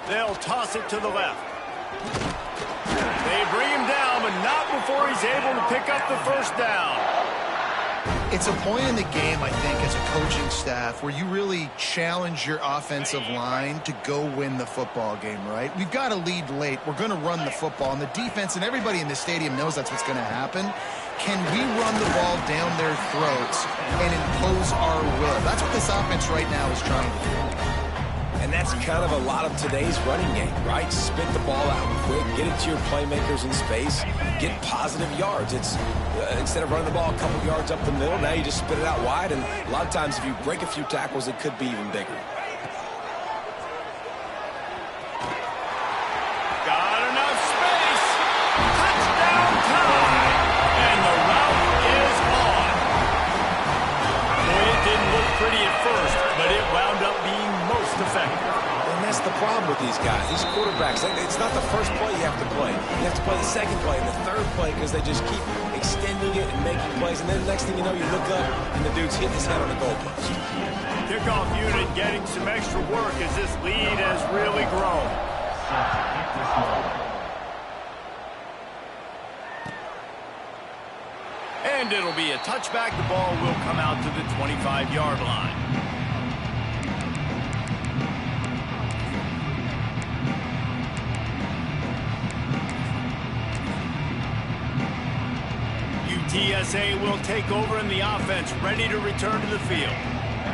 They'll toss it to the left. They bring him down, but not before he's able to pick up the first down. It's a point in the game, I think, as a coaching staff where you really challenge your offensive line to go win the football game, right? We've got to lead late. We're going to run the football, and the defense and everybody in the stadium knows that's what's going to happen. Can we run the ball down their throats and impose our will? That's what this offense right now is trying to do. And that's kind of a lot of today's running game, right? Spit the ball out quick, get it to your playmakers in space, get positive yards. It's instead of running the ball a couple yards up the middle, now you just spit it out wide, and a lot of times if you break a few tackles, it could be even bigger. Got enough space. Touchdown time. And the route is on. Boy, it didn't look pretty at first, but it wound up being most effective. And that's the problem with these guys, these quarterbacks. It's not the first play you have to play. You have to play the second play and the third play because they just keep extending it and making plays. And then the next thing you know, you look up and the dude's hitting his head on the goalpost. Kickoff unit getting some extra work as this lead has really grown. And it'll be a touchback. The ball will come out to the 25-yard line. UTSA will take over in the offense, ready to return to the field.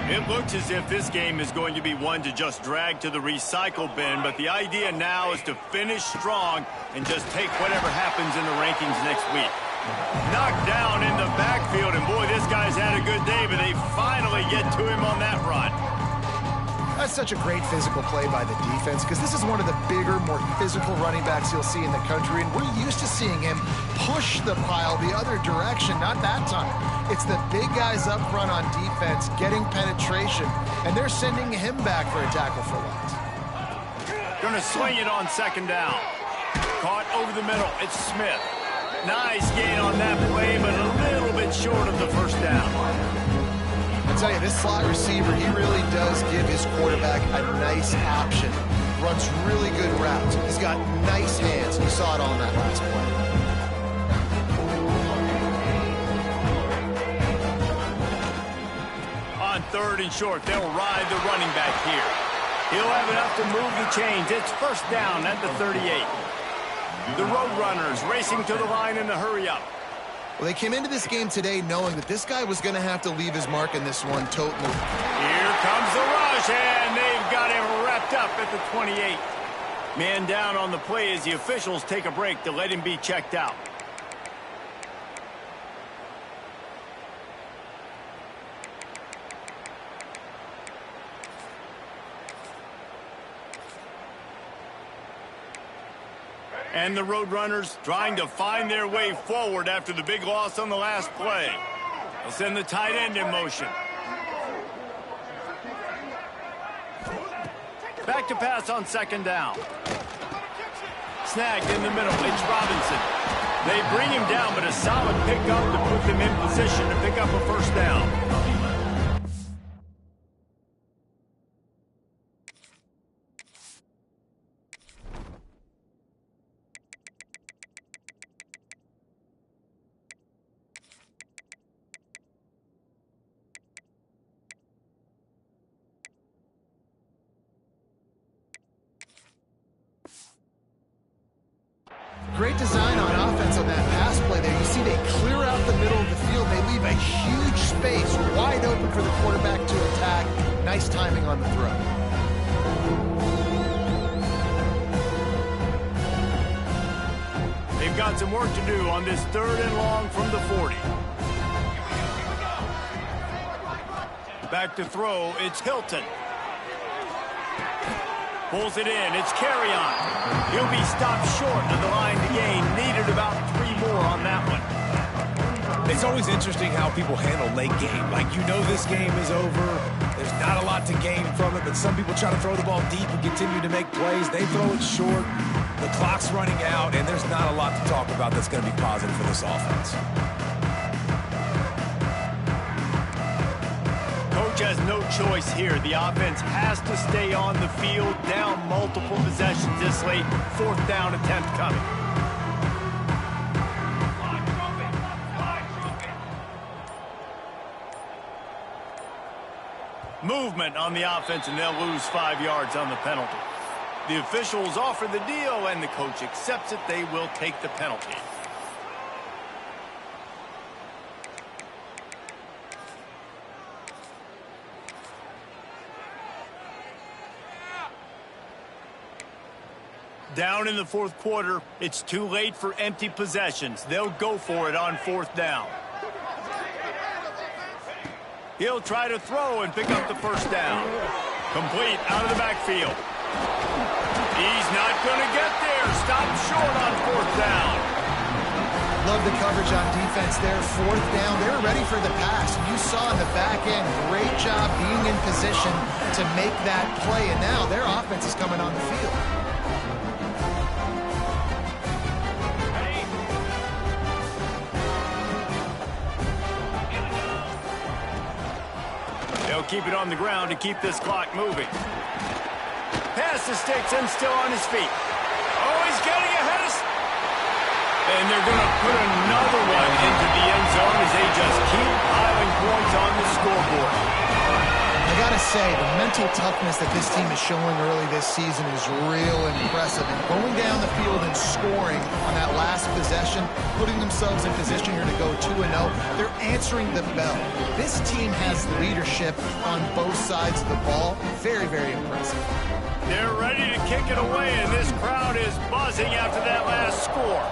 It looks as if this game is going to be one to just drag to the recycle bin, but the idea now is to finish strong and just take whatever happens in the rankings next week. Knocked down in the backfield, and boy, this guy's had a good day, but they finally get to him on that run. That's such a great physical play by the defense because this is one of the bigger, more physical running backs you'll see in the country, and we're used to seeing him push the pile the other direction. Not that time. It's the big guys up front on defense getting penetration, and they're sending him back for a tackle for loss. Gonna swing it on second down. Caught over the middle. It's Smith. Nice gain on that play, but a little bit short of the first down. I tell you, this slot receiver, he really does give his quarterback a nice option. Runs really good routes. He's got nice hands. You saw it on that last play. On third and short, they'll ride the running back here. He'll have enough to move the chains. It's first down at the 38. The Roadrunners racing to the line in a hurry-up. Well, they came into this game today knowing that this guy was going to have to leave his mark in this one totally. Here comes the rush, and they've got him wrapped up at the 28. Man down on the play as the officials take a break to let him be checked out. And the Roadrunners trying to find their way forward after the big loss on the last play. They'll send the tight end in motion. Back to pass on second down. Snagged in the middle. It's Robinson. They bring him down, but a solid pickup to put them in position to pick up a first down. Great design on offense on that pass play there. You see they clear out the middle of the field. They leave a huge space wide open for the quarterback to attack. Nice timing on the throw. They've got some work to do on this third and long from the 40. Back to throw, it's Hilton. Pulls it in, it's Carry-On. He'll be stopped short of the line to gain. Needed about 3 more on that one. It's always interesting how people handle late game. Like, you know this game is over. There's not a lot to gain from it, but some people try to throw the ball deep and continue to make plays. They throw it short. The clock's running out, and there's not a lot to talk about that's going to be positive for this offense. Coach has no choice here. The offense has to stay on the field, down multiple possessions this late. Fourth down attempt coming. Movement on the offense, and they'll lose 5 yards on the penalty. The officials offer the deal, and the coach accepts it. They will take the penalty. Down in the fourth quarter, it's too late for empty possessions. They'll go for it on fourth down. He'll try to throw and pick up the first down. Complete out of the backfield. He's not going to get there. Stopped short on fourth down. Love the coverage on defense there. Fourth down. They were ready for the pass. You saw in the back end, great job being in position to make that play. And now their offense is coming on the field. They'll keep it on the ground to keep this clock moving. Pass the sticks and still on his feet. Oh, he's getting ahead of... And they're going to put another one into the end zone as they just keep piling points on the scoreboard. I got to say, the mental toughness that this team is showing early this season is real impressive. And going down the field and scoring on that last possession, putting themselves in position here to go 2-0, they're answering the bell. This team has leadership on both sides of the ball. Very, very impressive. They're ready to kick it away, and this crowd is buzzing after that last score.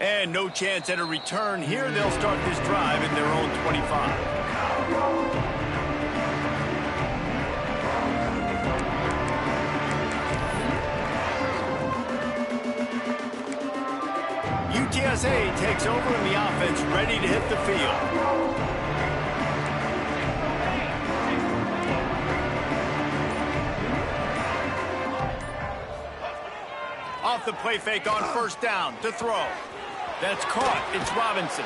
And no chance at a return here. They'll start this drive in their own 25. UTSA takes over and the offense ready to hit the field. Off the play fake on first down to throw. That's caught. It's Robinson.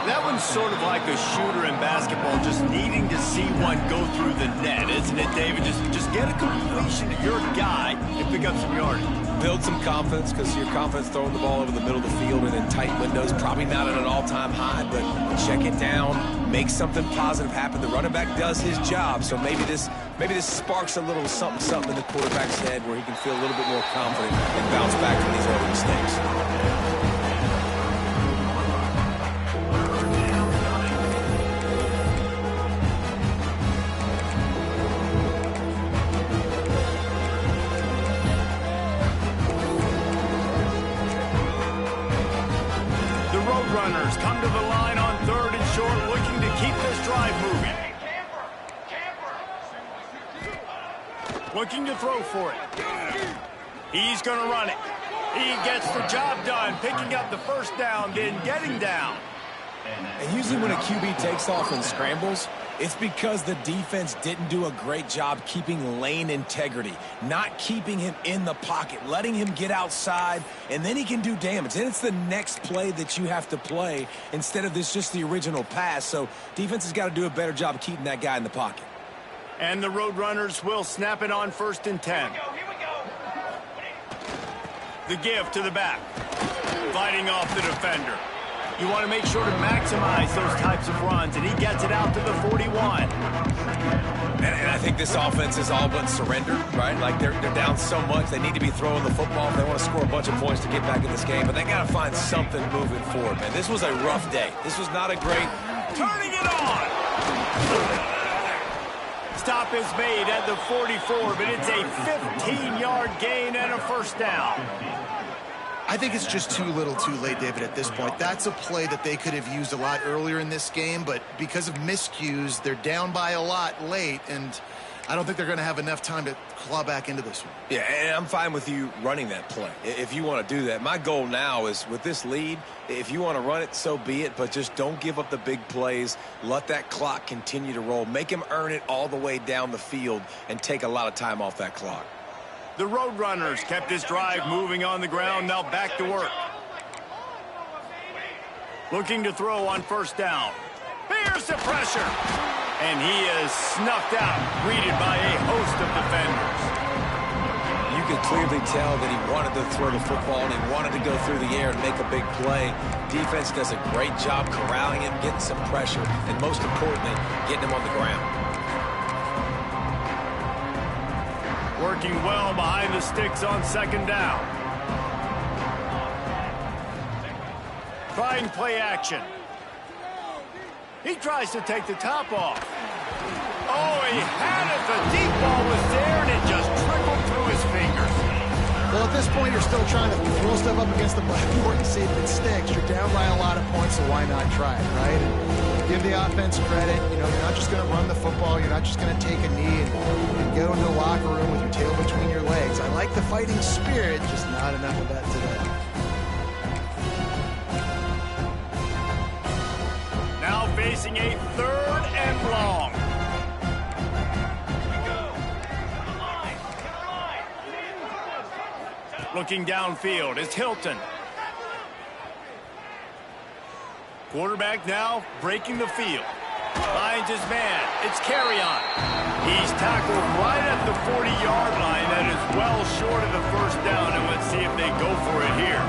That one's sort of like a shooter in basketball, just needing to see one go through the net, isn't it, David? Just get a completion to your guy and pick up some yardage. Build some confidence, because your confidence throwing the ball over the middle of the field and in tight windows, probably not at an all-time high, but check it down, make something positive happen. The running back does his job, so maybe this sparks a little something in the quarterback's head where he can feel a little bit more confident and bounce back from these early mistakes. Runners come to the line on 3rd and short, looking to keep this drive moving. Looking to throw for it. He's going to run it. He gets the job done, picking up the first down, then getting down. And usually when a QB takes off and scrambles, it's because the defense didn't do a great job keeping lane integrity, not keeping him in the pocket, letting him get outside, and then he can do damage. Then it's the next play that you have to play instead of just the original pass. So defense has got to do a better job of keeping that guy in the pocket. And the Roadrunners will snap it on 1st and 10. The give to the back. Fighting off the defender. You want to make sure to maximize those types of runs, and he gets it out to the 41. And I think this offense is all but surrendered, right? Like they're down so much, they need to be throwing the football if they want to score a bunch of points to get back in this game. But they got to find something moving forward, man. This was a rough day. This was not a great... Turning it on! Stop is made at the 44, but it's a 15-yard gain and a first down. I think it's just too little too late, David, at this point. That's a play that they could have used a lot earlier in this game, but because of miscues, they're down by a lot late, and I don't think they're going to have enough time to claw back into this one. Yeah, and I'm fine with you running that play if you want to do that. My goal now is, with this lead, if you want to run it, so be it, but just don't give up the big plays. Let that clock continue to roll. Make him earn it all the way down the field and take a lot of time off that clock. The Roadrunners kept this drive moving on the ground, now back to work. Looking to throw on first down. Here's the pressure. And he is snuffed out, greeted by a host of defenders. You could clearly tell that he wanted to throw the football and he wanted to go through the air and make a big play. Defense does a great job corralling him, getting some pressure, and most importantly, getting him on the ground. Working well behind the sticks on 2nd down. Trying play action. He tries to take the top off. Oh, he had it. The deep ball was there, and it just trickled through his fingers. Well, at this point, you're still trying to throw stuff up against the blackboard and see if it sticks. You're down by a lot of points, so why not try it, right? And give the offense credit. You know, you're not just going to run the football. You're not just going to take a knee and go into the locker room with your tail between your legs. I like the fighting spirit, just not enough of that today. Now facing a 3rd and long. Looking downfield is Hilton. Quarterback now breaking the field. Finds his man. It's carry on. He's tackled right at the 40-yard line. That is well short of the first down, and let's see if they go for it here.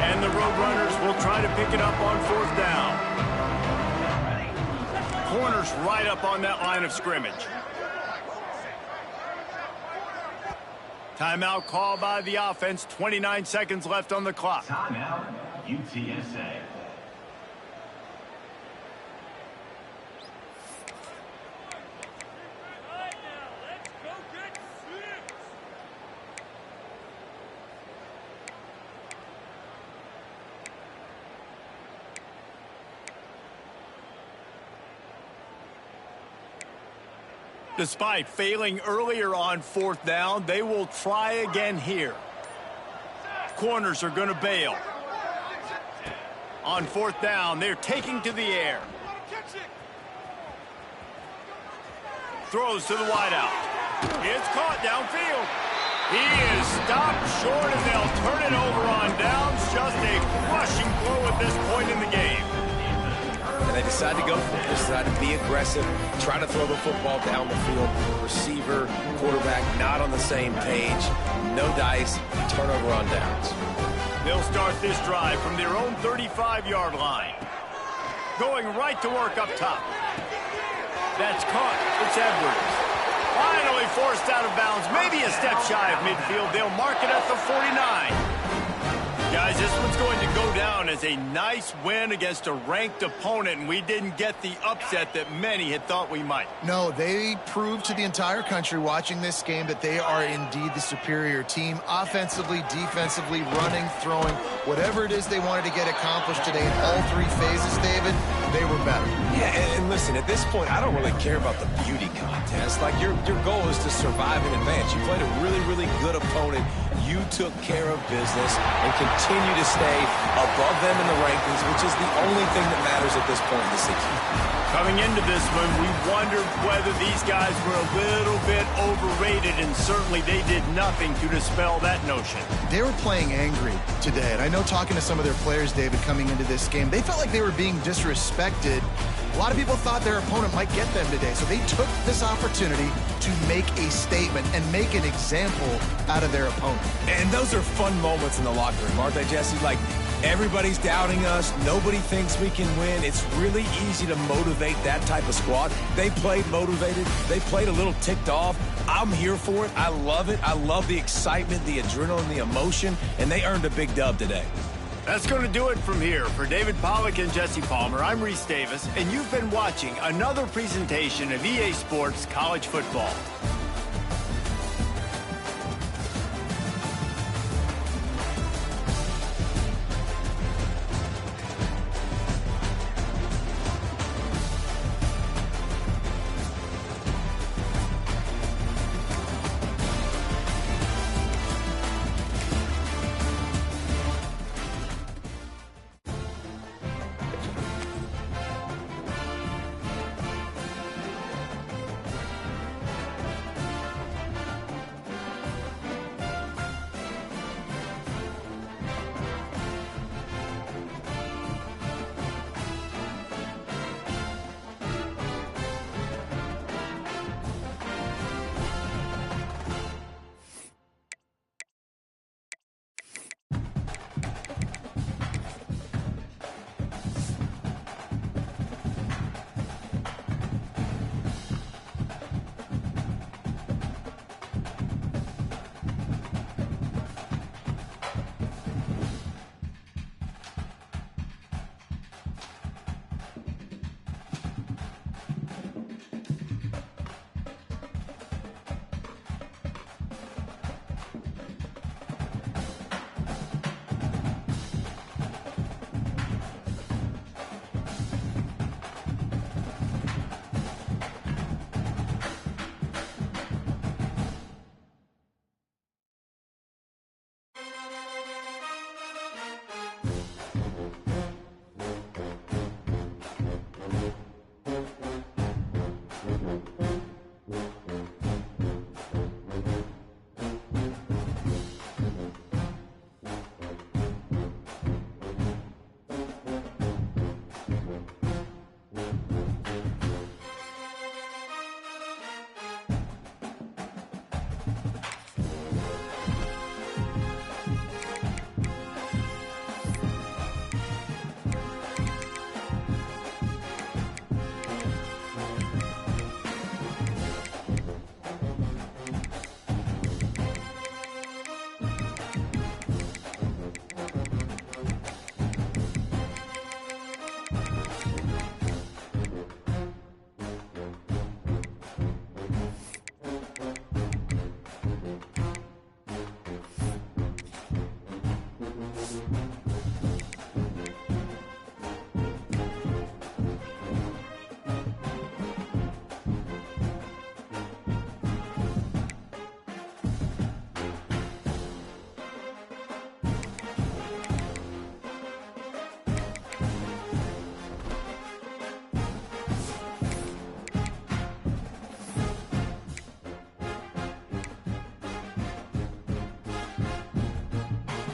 And the Roadrunners will try to pick it up on fourth down. Corner's right up on that line of scrimmage. Timeout call by the offense. 29 seconds left on the clock. Timeout, UTSA. Despite failing earlier on fourth down, they will try again here. Corners are going to bail. On fourth down, they're taking to the air. Throws to the wideout. It's caught downfield. He is stopped short, and they'll turn it over on downs. Just a crushing blow at this point in the game. And they decide to go for it. They decide to be aggressive, try to throw the football down the field. Receiver, quarterback, not on the same page. No dice, turnover on downs. They'll start this drive from their own 35-yard line. Going right to work up top. That's caught. It's Edwards. Finally forced out of bounds. Maybe a step shy of midfield. They'll mark it at the 49. Guys, this one's going to go down as a nice win against a ranked opponent, and we didn't get the upset that many had thought we might. No, they proved to the entire country watching this game that they are indeed the superior team. Offensively, defensively, running, throwing, whatever it is they wanted to get accomplished today in all three phases, David, they were better. Yeah, and listen, at this point, I don't really care about the beauty contest. Like, your goal is to survive and advance. You played a really, really good opponent. You took care of business and continue to stay above them in the rankings, which is the only thing that matters at this point in the season. Coming into this one, we wondered whether these guys were a little bit overrated, and certainly they did nothing to dispel that notion. They were playing angry today, and I know talking to some of their players, David, coming into this game, they felt like they were being disrespected. A lot of people thought their opponent might get them today, so they took this opportunity to make a statement and make an example out of their opponent. And those are fun moments in the locker room, aren't they, Jesse? Like, everybody's doubting us. Nobody thinks we can win. It's really easy to motivate that type of squad. They played motivated. They played a little ticked off. I'm here for it. I love it. I love the excitement, the adrenaline, the emotion, and they earned a big dub today. That's going to do it from here. For David Pollack and Jesse Palmer, I'm Reese Davis, and you've been watching another presentation of EA Sports College Football.